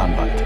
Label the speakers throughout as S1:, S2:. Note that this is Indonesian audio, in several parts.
S1: Anwalt.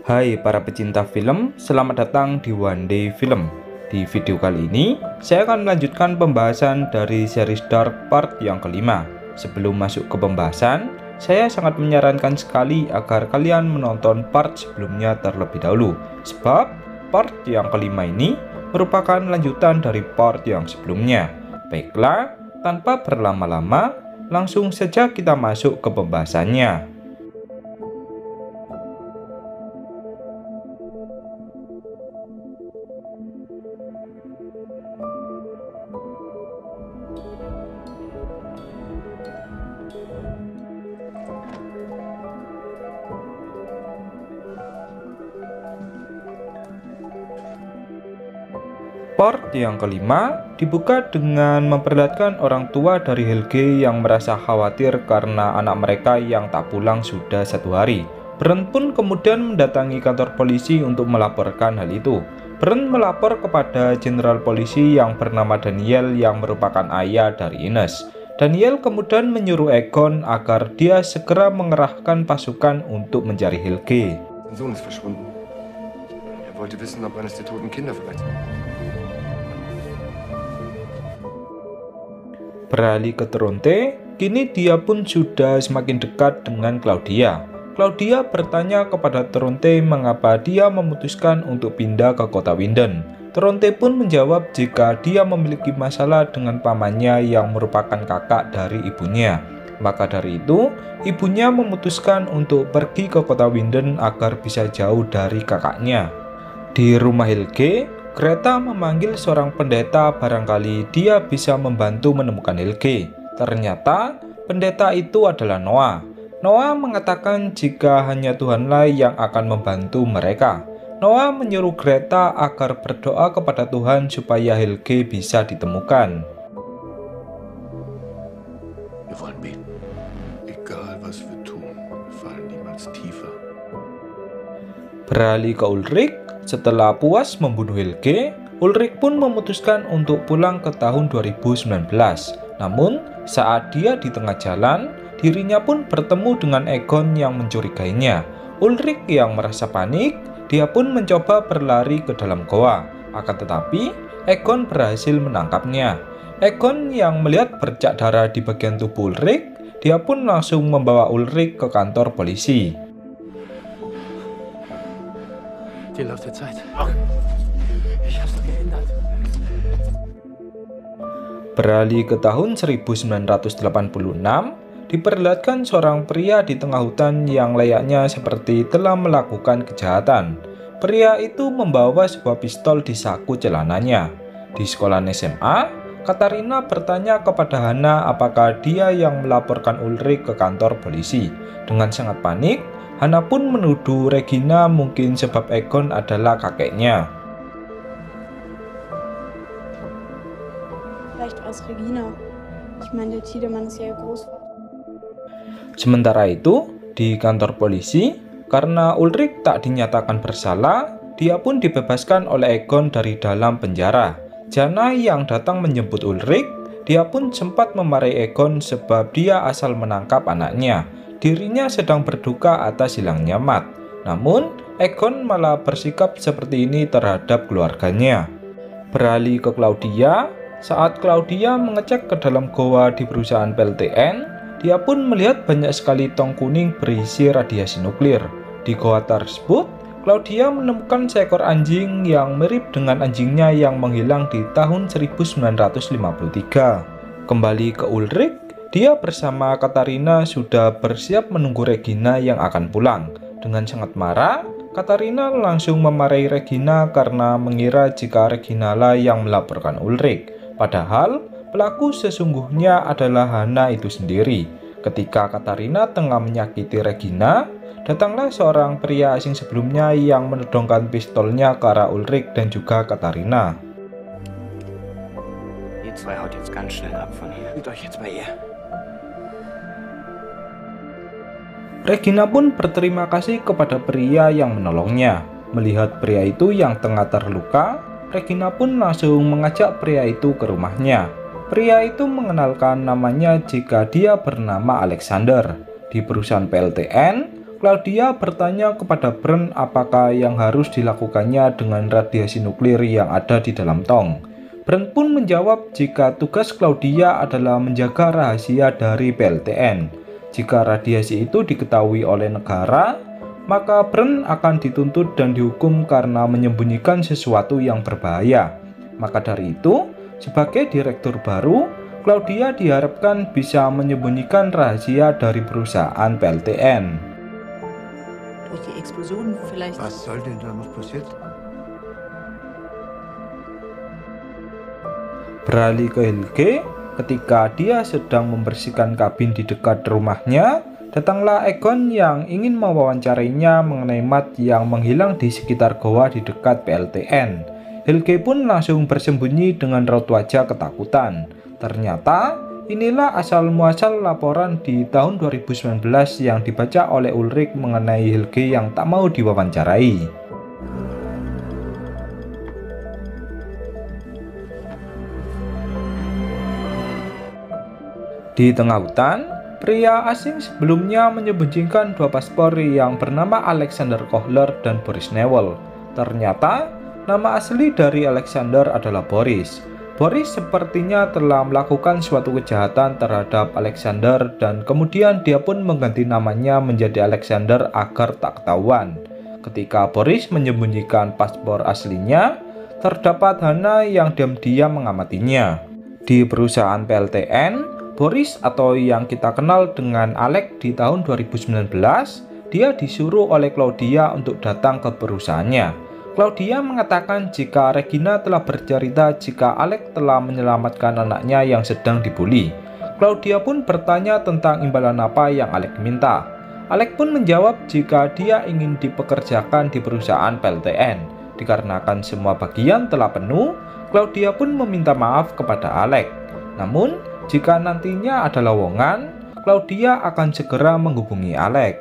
S2: Hai para pecinta film, selamat datang di One Day Film. Di video kali ini, saya akan melanjutkan pembahasan dari series Dark part yang kelima. Sebelum masuk ke pembahasan, saya sangat menyarankan sekali agar kalian menonton part sebelumnya terlebih dahulu. Sebab part yang kelima ini merupakan lanjutan dari part yang sebelumnya. Baiklah, tanpa berlama-lama, langsung saja kita masuk ke pembahasannya. Part yang kelima dibuka dengan memperlihatkan orang tua dari Helge yang merasa khawatir karena anak mereka yang tak pulang sudah 1 hari. Bernd pun kemudian mendatangi kantor polisi untuk melaporkan hal itu. Bernd melapor kepada jenderal polisi yang bernama Daniel yang merupakan ayah dari Ines. Daniel kemudian menyuruh Egon agar dia segera mengerahkan pasukan untuk mencari Helge.
S3: Sohn ist verschwunden. Er wollte wissen, ob eines der toten Kinder vielleicht.
S2: Beralih ke Tronte, kini dia pun sudah semakin dekat dengan Claudia. Claudia bertanya kepada Tronte mengapa dia memutuskan untuk pindah ke kota Winden. Tronte pun menjawab jika dia memiliki masalah dengan pamannya yang merupakan kakak dari ibunya. Maka dari itu, ibunya memutuskan untuk pergi ke kota Winden agar bisa jauh dari kakaknya. Di rumah Helge, Greta memanggil seorang pendeta barangkali dia bisa membantu menemukan Helge. Ternyata pendeta itu adalah Noah. Noah mengatakan jika hanya Tuhanlah yang akan membantu mereka. Noah menyuruh Greta agar berdoa kepada Tuhan supaya Helge bisa ditemukan.
S3: Wir wollen beten. Egal was wir tun, wir fallen niemals tiefer.
S2: Beralih ke Ulrich. Setelah puas membunuh Helge, Ulrich pun memutuskan untuk pulang ke tahun 2019. Namun, saat dia di tengah jalan, dirinya pun bertemu dengan Egon yang mencurigainya. Ulrich yang merasa panik, dia pun mencoba berlari ke dalam goa. Akan tetapi, Egon berhasil menangkapnya. Egon yang melihat bercak darah di bagian tubuh Ulrich, dia pun langsung membawa Ulrich ke kantor polisi.
S1: Die Lauf der Zeit. Ich hab's doch geändert.
S2: Beralih ke tahun 1986, diperlihatkan seorang pria di tengah hutan yang layaknya seperti telah melakukan kejahatan. Pria itu membawa sebuah pistol di saku celananya. Di sekolah SMA, Katarina bertanya kepada Hana apakah dia yang melaporkan Ulrich ke kantor polisi. Dengan sangat panik, Hana pun menuduh Regina mungkin sebab Egon adalah kakeknya.
S4: Vielleicht war es Regina. Ich meine, der Tiedemann ist ja ihr Großvater.
S2: Sementara itu, di kantor polisi, karena Ulrich tak dinyatakan bersalah, dia pun dibebaskan oleh Egon dari dalam penjara. Jana yang datang menjemput Ulrich, dia pun sempat memarahi Egon sebab dia asal menangkap anaknya. Dirinya sedang berduka atas hilangnya Matt. Namun, Egon malah bersikap seperti ini terhadap keluarganya. Beralih ke Claudia, saat Claudia mengecek ke dalam goa di perusahaan PLTN, dia pun melihat banyak sekali tong kuning berisi radiasi nuklir. Di goa tersebut, Claudia menemukan seekor anjing yang mirip dengan anjingnya yang menghilang di tahun 1953. Kembali ke Ulrich, dia bersama Katarina sudah bersiap menunggu Regina yang akan pulang. Dengan sangat marah, Katarina langsung memarahi Regina karena mengira jika Regina lah yang melaporkan Ulrich. Padahal, pelaku sesungguhnya adalah Hana itu sendiri. Ketika Katarina tengah menyakiti Regina, datanglah seorang pria asing sebelumnya yang menodongkan pistolnya ke arah Ulrich dan juga Katarina.
S1: Ihr zwei haut jetzt ganz schnell ab von hier. Fühlt euch jetzt bei ihr.
S2: Regina pun berterima kasih kepada pria yang menolongnya. Melihat pria itu yang tengah terluka, Regina pun langsung mengajak pria itu ke rumahnya. Pria itu mengenalkan namanya jika dia bernama Alexander. Di perusahaan PLTN, Claudia bertanya kepada Bernd apakah yang harus dilakukannya dengan radiasi nuklir yang ada di dalam tong. Bernd pun menjawab jika tugas Claudia adalah menjaga rahasia dari PLTN. Jika radiasi itu diketahui oleh negara, maka Bernd akan dituntut dan dihukum karena menyembunyikan sesuatu yang berbahaya. Maka dari itu, sebagai direktur baru, Claudia diharapkan bisa menyembunyikan rahasia dari perusahaan PLTN.
S5: Durch die Explosion vielleicht.
S3: Was soll denn da noch passiert?
S2: Beralih ke Helge, ketika dia sedang membersihkan kabin di dekat rumahnya, datanglah Egon yang ingin mewawancarainya mengenai Matt yang menghilang di sekitar goa di dekat PLTN. Helge pun langsung bersembunyi dengan raut wajah ketakutan. Ternyata, inilah asal-muasal laporan di tahun 2019 yang dibaca oleh Ulrich mengenai Helge yang tak mau diwawancarai. Di tengah hutan, pria asing sebelumnya menyembunyikan 2 paspor yang bernama Alexander Kohler dan Boris Newell. Ternyata, nama asli dari Alexander adalah Boris. Boris sepertinya telah melakukan suatu kejahatan terhadap Alexander dan kemudian dia pun mengganti namanya menjadi Alexander agar tak ketahuan. Ketika Boris menyembunyikan paspor aslinya, terdapat Hana yang diam-diam mengamatinya. Di perusahaan PLTN, Boris atau yang kita kenal dengan Alex di tahun 2019, dia disuruh oleh Claudia untuk datang ke perusahaannya. Claudia mengatakan jika Regina telah bercerita jika Alex telah menyelamatkan anaknya yang sedang dibully. Claudia pun bertanya tentang imbalan apa yang Alex minta. Alex pun menjawab jika dia ingin dipekerjakan di perusahaan PLTN. Dikarenakan semua bagian telah penuh, Claudia pun meminta maaf kepada Alex. Namun, jika nantinya ada lowongan, Claudia akan segera menghubungi Alex.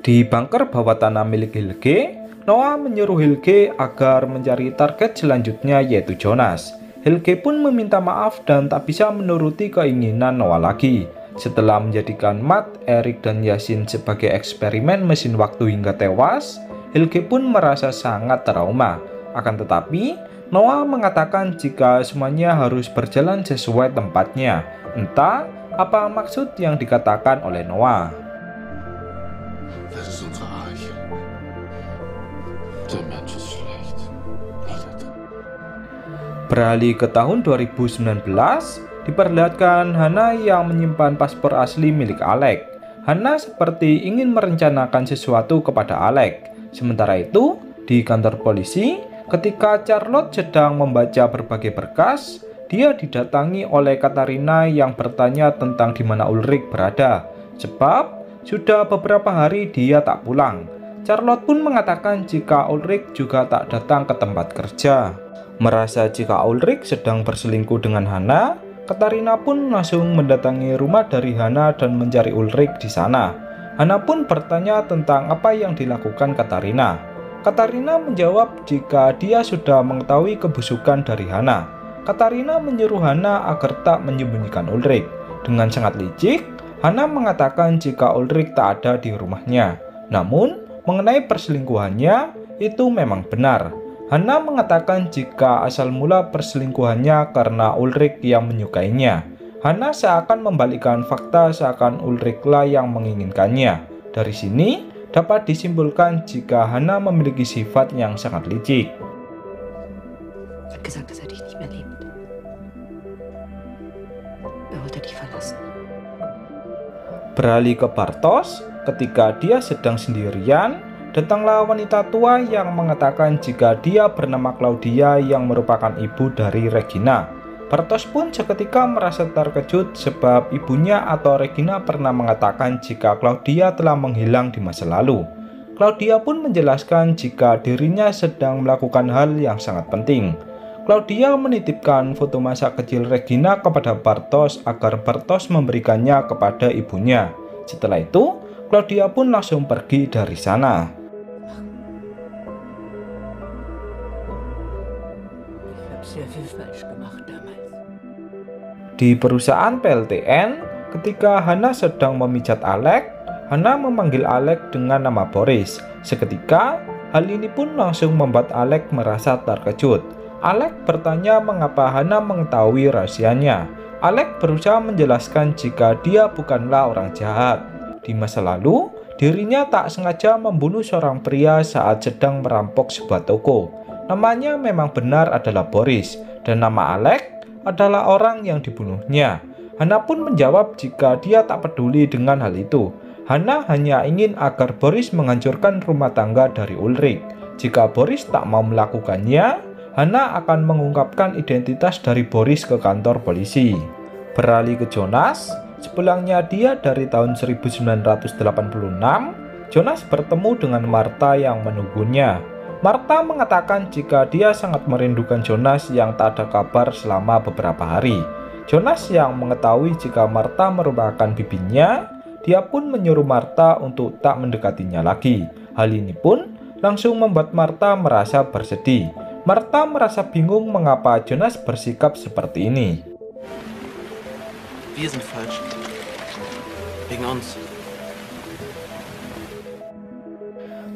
S2: Di bunker bawah tanah milik Helge, Noah menyuruh Helge agar mencari target selanjutnya yaitu Jonas. Helge pun meminta maaf dan tak bisa menuruti keinginan Noah lagi. Setelah menjadikan Matt, Eric, dan Yasin sebagai eksperimen mesin waktu hingga tewas, Helge pun merasa sangat trauma. Akan tetapi, Noah mengatakan jika semuanya harus berjalan sesuai tempatnya. Entah apa maksud yang dikatakan oleh Noah.
S3: Das ist unsere Arche. Der Mensch ist schlecht.
S2: Beralih ke tahun 2019, diperlihatkan Hana yang menyimpan paspor asli milik Alex. Hana seperti ingin merencanakan sesuatu kepada Alex. Sementara itu, di kantor polisi, ketika Charlotte sedang membaca berbagai berkas, dia didatangi oleh Katarina yang bertanya tentang di mana Ulrich berada. Sebab sudah beberapa hari dia tak pulang. Charlotte pun mengatakan jika Ulrich juga tak datang ke tempat kerja. Merasa jika Ulrich sedang berselingkuh dengan Hana, Katarina pun langsung mendatangi rumah dari Hana dan mencari Ulrich di sana. Hana pun bertanya tentang apa yang dilakukan Katarina. Katarina menjawab jika dia sudah mengetahui kebusukan dari Hana. Katarina menyuruh Hana agar tak menyembunyikan Ulrich. Dengan sangat licik, Hana mengatakan jika Ulrich tak ada di rumahnya. Namun, mengenai perselingkuhannya, itu memang benar. Hana mengatakan jika asal mula perselingkuhannya karena Ulrich yang menyukainya. Hana seakan membalikkan fakta seakan Ulrichlah yang menginginkannya. Dari sini, dapat disimpulkan jika Hana memiliki sifat yang sangat licik.
S5: Er hat gesagt, dass er dich nicht mehr liebt. Er wollte dich verlassen.
S2: Beralih ke Bartosz, ketika dia sedang sendirian, datanglah wanita tua yang mengatakan jika dia bernama Claudia yang merupakan ibu dari Regina. Bartosz pun seketika merasa terkejut sebab ibunya atau Regina pernah mengatakan jika Claudia telah menghilang di masa lalu. Claudia pun menjelaskan jika dirinya sedang melakukan hal yang sangat penting. Claudia menitipkan foto masa kecil Regina kepada Bartosz agar Bartosz memberikannya kepada ibunya. Setelah itu, Claudia pun langsung pergi dari sana.
S5: Ich habe sehr viel falsch gemacht damals.
S2: Di perusahaan PLTN, ketika Hana sedang memijat Alek, Hana memanggil Alek dengan nama Boris. Seketika, hal ini pun langsung membuat Alek merasa terkejut. Alek bertanya mengapa Hana mengetahui rahasianya. Alek berusaha menjelaskan jika dia bukanlah orang jahat. Di masa lalu, dirinya tak sengaja membunuh seorang pria saat sedang merampok sebuah toko. Namanya memang benar adalah Boris, dan nama Alek adalah orang yang dibunuhnya. Hana pun menjawab jika dia tak peduli dengan hal itu. Hana hanya ingin agar Boris menghancurkan rumah tangga dari Ulrich. Jika Boris tak mau melakukannya, Hana akan mengungkapkan identitas dari Boris ke kantor polisi. Beralih ke Jonas, sepulangnya dia dari tahun 1986, Jonas bertemu dengan Martha yang menunggunya. Martha mengatakan jika dia sangat merindukan Jonas yang tak ada kabar selama beberapa hari. Jonas yang mengetahui jika Martha merupakan bibinya, dia pun menyuruh Martha untuk tak mendekatinya lagi. Hal ini pun langsung membuat Martha merasa bersedih. Martha merasa bingung mengapa Jonas bersikap seperti ini.
S1: Wir sind falsch. Wegen uns.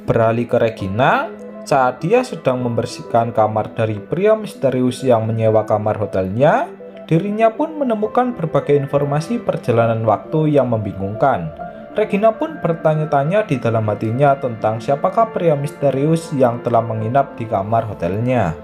S2: Beralih ke Regina, saat dia sedang membersihkan kamar dari pria misterius yang menyewa kamar hotelnya, dirinya pun menemukan berbagai informasi perjalanan waktu yang membingungkan. Regina pun bertanya-tanya di dalam hatinya tentang siapakah pria misterius yang telah menginap di kamar hotelnya.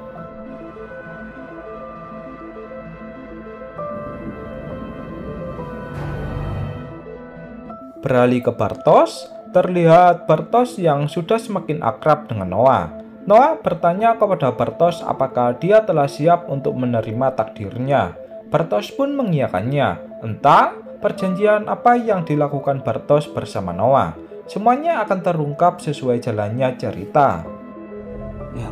S2: Beralih ke Bartosz, terlihat Bartosz yang sudah semakin akrab dengan Noah. Noah bertanya kepada Bartosz apakah dia telah siap untuk menerima takdirnya. Bartosz pun mengiyakannya. Entah perjanjian apa yang dilakukan Bartosz bersama Noah. Semuanya akan terungkap sesuai jalannya cerita.
S1: Ja.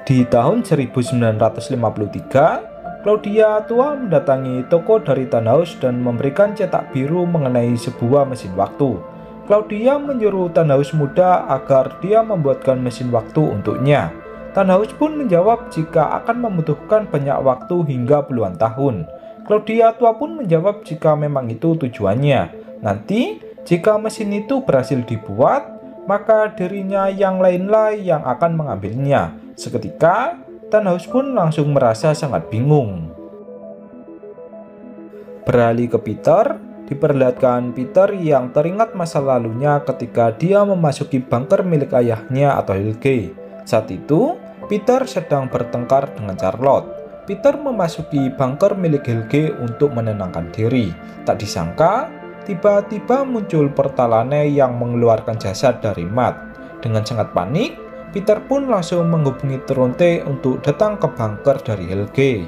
S2: Di tahun 1953, Claudia tua mendatangi toko dari Tannhaus dan memberikan cetak biru mengenai sebuah mesin waktu. Claudia menyuruh Tannhaus muda agar dia membuatkan mesin waktu untuknya. Tannhaus pun menjawab jika akan membutuhkan banyak waktu hingga puluhan tahun. Claudia tua pun menjawab jika memang itu tujuannya. Nanti, jika mesin itu berhasil dibuat, maka dirinya yang lainlah yang akan mengambilnya. Seketika, Tannhaus pun langsung merasa sangat bingung. Beralih ke Peter, diperlihatkan Peter yang teringat masa lalunya ketika dia memasuki bunker milik ayahnya atau Helge. Saat itu, Peter sedang bertengkar dengan Charlotte. Peter memasuki bunker milik Helge untuk menenangkan diri. Tak disangka, tiba-tiba muncul Portalane yang mengeluarkan jasad dari Matt. Dengan sangat panik, Peter pun langsung menghubungi Tronte untuk datang ke bunker dari Helge.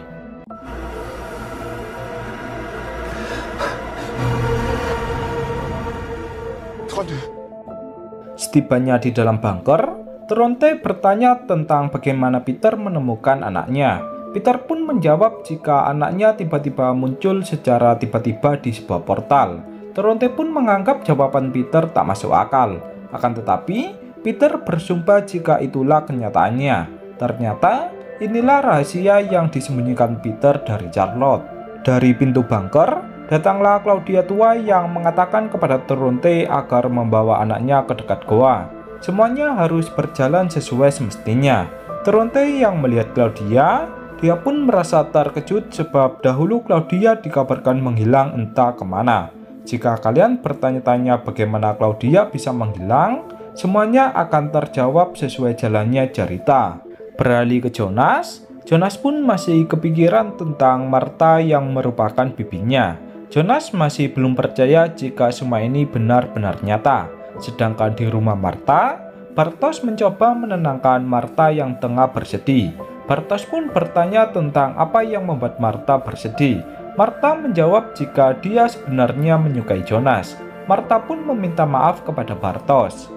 S2: Setibanya di dalam bunker, Tronte bertanya tentang bagaimana Peter menemukan anaknya. Peter pun menjawab jika anaknya tiba-tiba muncul secara tiba-tiba di sebuah portal. Tronte pun menganggap jawaban Peter tak masuk akal. Akan tetapi, Peter bersumpah jika itulah kenyataannya. Ternyata, inilah rahasia yang disembunyikan Peter dari Charlotte. Dari pintu bunker, datanglah Claudia tua yang mengatakan kepada Tronte agar membawa anaknya ke dekat goa. Semuanya harus berjalan sesuai semestinya. Tronte yang melihat Claudia, dia pun merasa terkejut sebab dahulu Claudia dikabarkan menghilang entah kemana. Jika kalian bertanya-tanya bagaimana Claudia bisa menghilang, semuanya akan terjawab sesuai jalannya cerita. Beralih ke Jonas, Jonas pun masih kepikiran tentang Martha yang merupakan bibinya. Jonas masih belum percaya jika semua ini benar-benar nyata. Sedangkan di rumah Martha, Bartosz mencoba menenangkan Martha yang tengah bersedih. Bartosz pun bertanya tentang apa yang membuat Martha bersedih. Martha menjawab jika dia sebenarnya menyukai Jonas. Martha pun meminta maaf kepada Bartosz.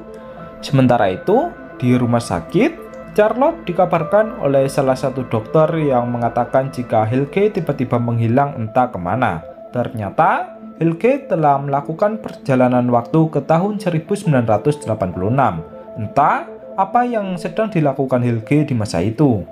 S2: Sementara itu, di rumah sakit, Charlotte dikabarkan oleh salah satu dokter yang mengatakan jika Helge tiba-tiba menghilang entah kemana. Ternyata Helge telah melakukan perjalanan waktu ke tahun 1986. Entah apa yang sedang dilakukan Helge di masa itu.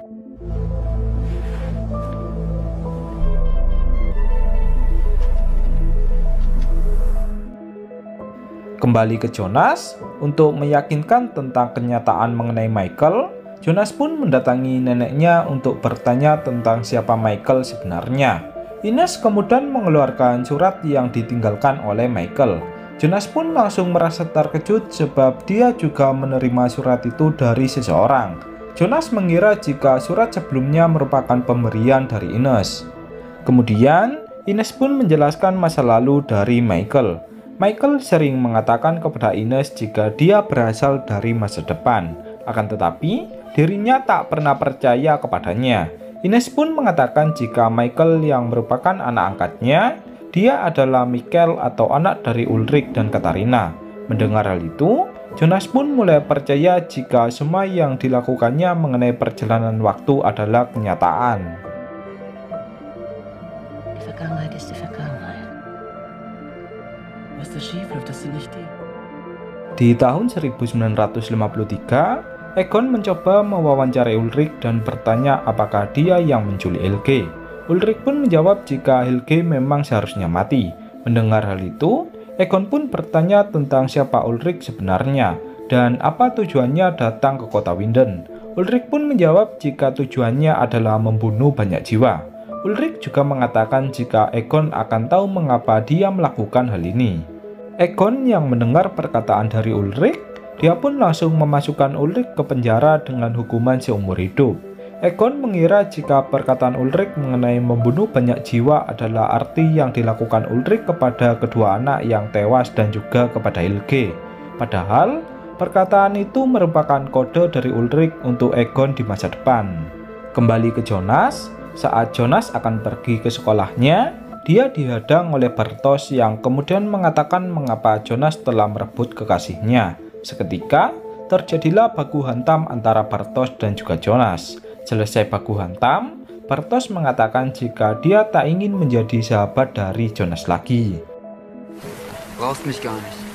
S2: Kembali ke Jonas, untuk meyakinkan tentang kenyataan mengenai Michael, Jonas pun mendatangi neneknya untuk bertanya tentang siapa Michael sebenarnya. Ines kemudian mengeluarkan surat yang ditinggalkan oleh Michael. Jonas pun langsung merasa terkejut sebab dia juga menerima surat itu dari seseorang. Jonas mengira jika surat sebelumnya merupakan pemberian dari Ines. Kemudian, Ines pun menjelaskan masa lalu dari Michael. Michael sering mengatakan kepada Ines jika dia berasal dari masa depan. Akan tetapi, dirinya tak pernah percaya kepadanya. Ines pun mengatakan jika Michael yang merupakan anak angkatnya, dia adalah Michael atau anak dari Ulrich dan Katarina. Mendengar hal itu, Jonas pun mulai percaya jika semua yang dilakukannya mengenai perjalanan waktu adalah kenyataan.
S5: Die Vergangenheit ist die Vergangenheit. Was da schief läuft, das sind nicht die.
S2: Di tahun 1953, Egon mencoba mewawancarai Ulrich dan bertanya apakah dia yang menculik Helge. Ulrich pun menjawab jika Helge memang seharusnya mati. Mendengar hal itu, Egon pun bertanya tentang siapa Ulrich sebenarnya dan apa tujuannya datang ke kota Winden. Ulrich pun menjawab jika tujuannya adalah membunuh banyak jiwa. Ulrich juga mengatakan jika Egon akan tahu mengapa dia melakukan hal ini. Egon yang mendengar perkataan dari Ulrich, dia pun langsung memasukkan Ulrich ke penjara dengan hukuman seumur hidup. Egon mengira jika perkataan Ulrich mengenai membunuh banyak jiwa adalah arti yang dilakukan Ulrich kepada kedua anak yang tewas dan juga kepada Helge. Padahal, perkataan itu merupakan kode dari Ulrich untuk Egon di masa depan. Kembali ke Jonas. Saat Jonas akan pergi ke sekolahnya, dia dihadang oleh Bartosz yang kemudian mengatakan mengapa Jonas telah merebut kekasihnya. Seketika, terjadilah baku hantam antara Bartosz dan juga Jonas. Selesai baku hantam, Bartosz mengatakan jika dia tak ingin menjadi sahabat dari Jonas lagi.
S6: Brauchst mich gar nicht.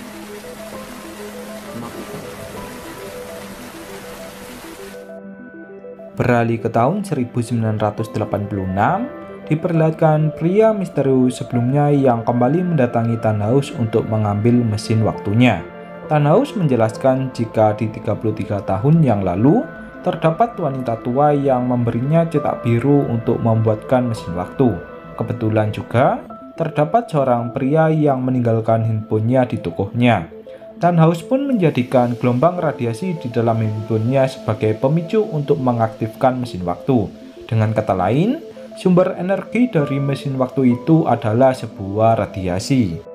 S2: Beralih ke tahun 1986, diperlihatkan pria misterius sebelumnya yang kembali mendatangi Tannhaus untuk mengambil mesin waktunya. Tannhaus menjelaskan jika di 33 tahun yang lalu, terdapat wanita tua yang memberinya cetak biru untuk membuatkan mesin waktu. Kebetulan juga, terdapat seorang pria yang meninggalkan handphonenya di tokonya. Tannhaus pun menjadikan gelombang radiasi di dalam handphonenya sebagai pemicu untuk mengaktifkan mesin waktu. Dengan kata lain, sumber energi dari mesin waktu itu adalah sebuah radiasi.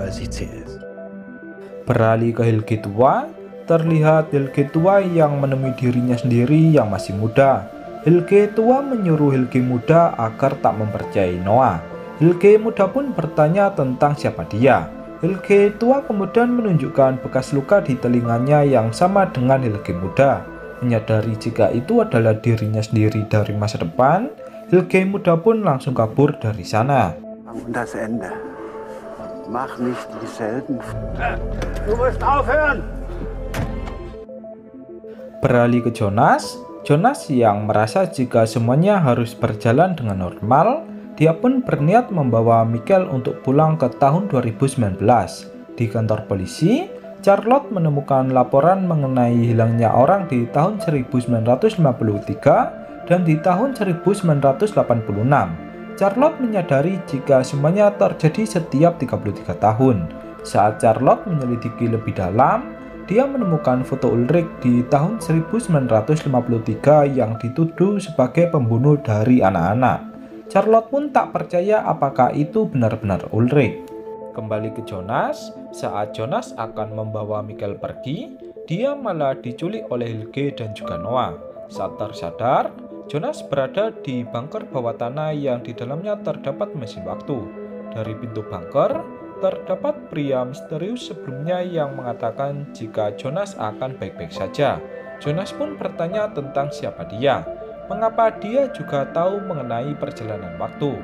S1: CS.
S2: Beralih ke Helge tua, terlihat Helge tua yang menemui dirinya sendiri yang masih muda. Helge tua menyuruh Helge muda agar tak mempercayai Noah. Helge muda pun bertanya tentang siapa dia. Helge tua kemudian menunjukkan bekas luka di telinganya yang sama dengan Helge muda. Menyadari jika itu adalah dirinya sendiri dari masa depan, Helge muda pun langsung kabur dari sana.
S7: Das Ende. Mach nicht dieselben.
S1: Du musst aufhören!
S2: Beralih ke Jonas. Jonas yang merasa jika semuanya harus berjalan dengan normal, dia pun berniat membawa Michael untuk pulang ke tahun 2019. Di kantor polisi, Charlotte menemukan laporan mengenai hilangnya orang di tahun 1953 dan di tahun 1986. Charlotte menyadari jika semuanya terjadi setiap 33 tahun. Saat Charlotte menyelidiki lebih dalam, dia menemukan foto Ulrich di tahun 1953 yang dituduh sebagai pembunuh dari anak-anak. Charlotte pun tak percaya apakah itu benar-benar Ulrich. Kembali ke Jonas, saat Jonas akan membawa Michael pergi, dia malah diculik oleh Helge dan juga Noah. Saat tersadar, Jonas berada di bunker bawah tanah yang di dalamnya terdapat mesin waktu. Dari pintu bunker, terdapat pria misterius sebelumnya yang mengatakan jika Jonas akan baik-baik saja. Jonas pun bertanya tentang siapa dia, mengapa dia juga tahu mengenai perjalanan waktu.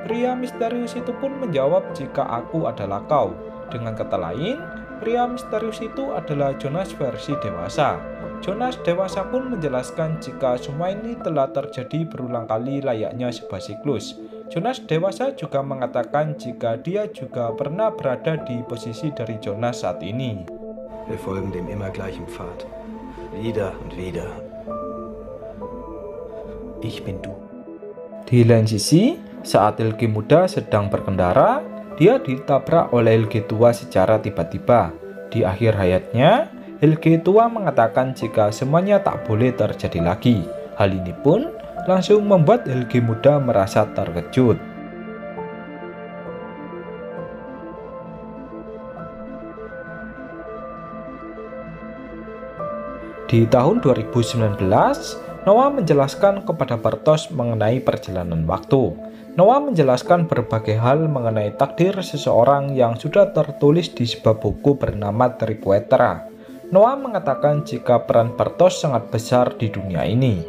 S2: Pria misterius itu pun menjawab jika aku adalah kau. Dengan kata lain, pria misterius itu adalah Jonas versi dewasa. Jonas dewasa pun menjelaskan jika semua ini telah terjadi berulang kali layaknya sebuah siklus. Jonas dewasa juga mengatakan jika dia juga pernah berada di posisi dari Jonas saat ini.
S1: Wir folgen dem immer gleichen Pfad. Wieder und wieder. Ich bin du.
S2: Di lain sisi, saat Helge muda sedang berkendara, dia ditabrak oleh Helge tua secara tiba-tiba. Di akhir hayatnya, Helge tua mengatakan jika semuanya tak boleh terjadi lagi. Hal ini pun langsung membuat Helge muda merasa terkejut. Di tahun 2019, Noah menjelaskan kepada Bartosz mengenai perjalanan waktu. Noah menjelaskan berbagai hal mengenai takdir seseorang yang sudah tertulis di sebuah buku bernama Triquetra. Noah mengatakan jika peran Bartosz sangat besar di dunia ini.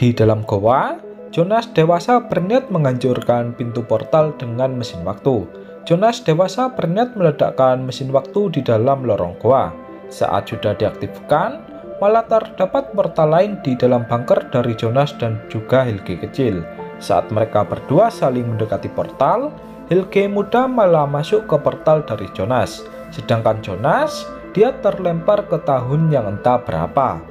S2: Di dalam goa, Jonas dewasa berniat menghancurkan pintu portal dengan mesin waktu. Jonas dewasa berniat meledakkan mesin waktu di dalam lorong goa. Saat sudah diaktifkan, malah terdapat portal lain di dalam bunker dari Jonas dan juga Helge kecil. Saat mereka berdua saling mendekati portal, Helge muda malah masuk ke portal dari Jonas. Sedangkan Jonas, dia terlempar ke tahun yang entah berapa.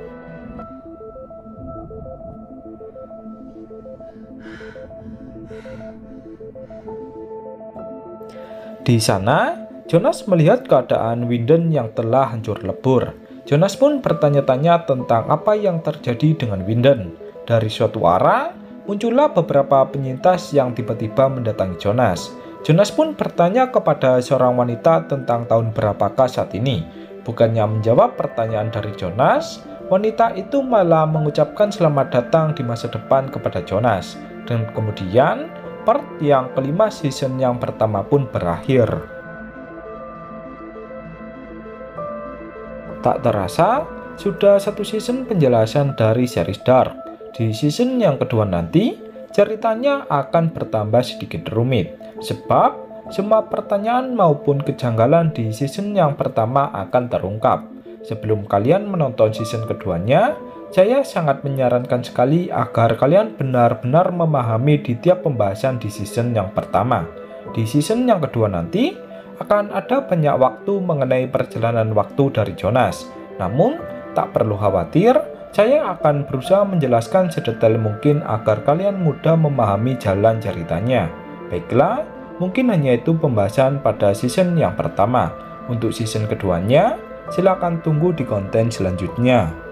S2: Di sana, Jonas melihat keadaan Winden yang telah hancur lebur. Jonas pun bertanya-tanya tentang apa yang terjadi dengan Winden. Dari suatu arah, muncullah beberapa penyintas yang tiba-tiba mendatangi Jonas. Jonas pun bertanya kepada seorang wanita tentang tahun berapakah saat ini. Bukannya menjawab pertanyaan dari Jonas, wanita itu malah mengucapkan selamat datang di masa depan kepada Jonas. Dan kemudian, part yang kelima season yang pertama pun berakhir. Tak terasa, sudah satu season penjelasan dari series Dark. Di season yang kedua nanti, ceritanya akan bertambah sedikit rumit. Sebab, semua pertanyaan maupun kejanggalan di season yang pertama akan terungkap. Sebelum kalian menonton season keduanya, saya sangat menyarankan sekali agar kalian benar-benar memahami di tiap pembahasan di season yang pertama. Di season yang kedua nanti, akan ada banyak waktu mengenai perjalanan waktu dari Jonas. Namun, tak perlu khawatir, saya akan berusaha menjelaskan sedetail mungkin agar kalian mudah memahami jalan ceritanya. Baiklah, mungkin hanya itu pembahasan pada season yang pertama. Untuk season keduanya, silakan tunggu di konten selanjutnya.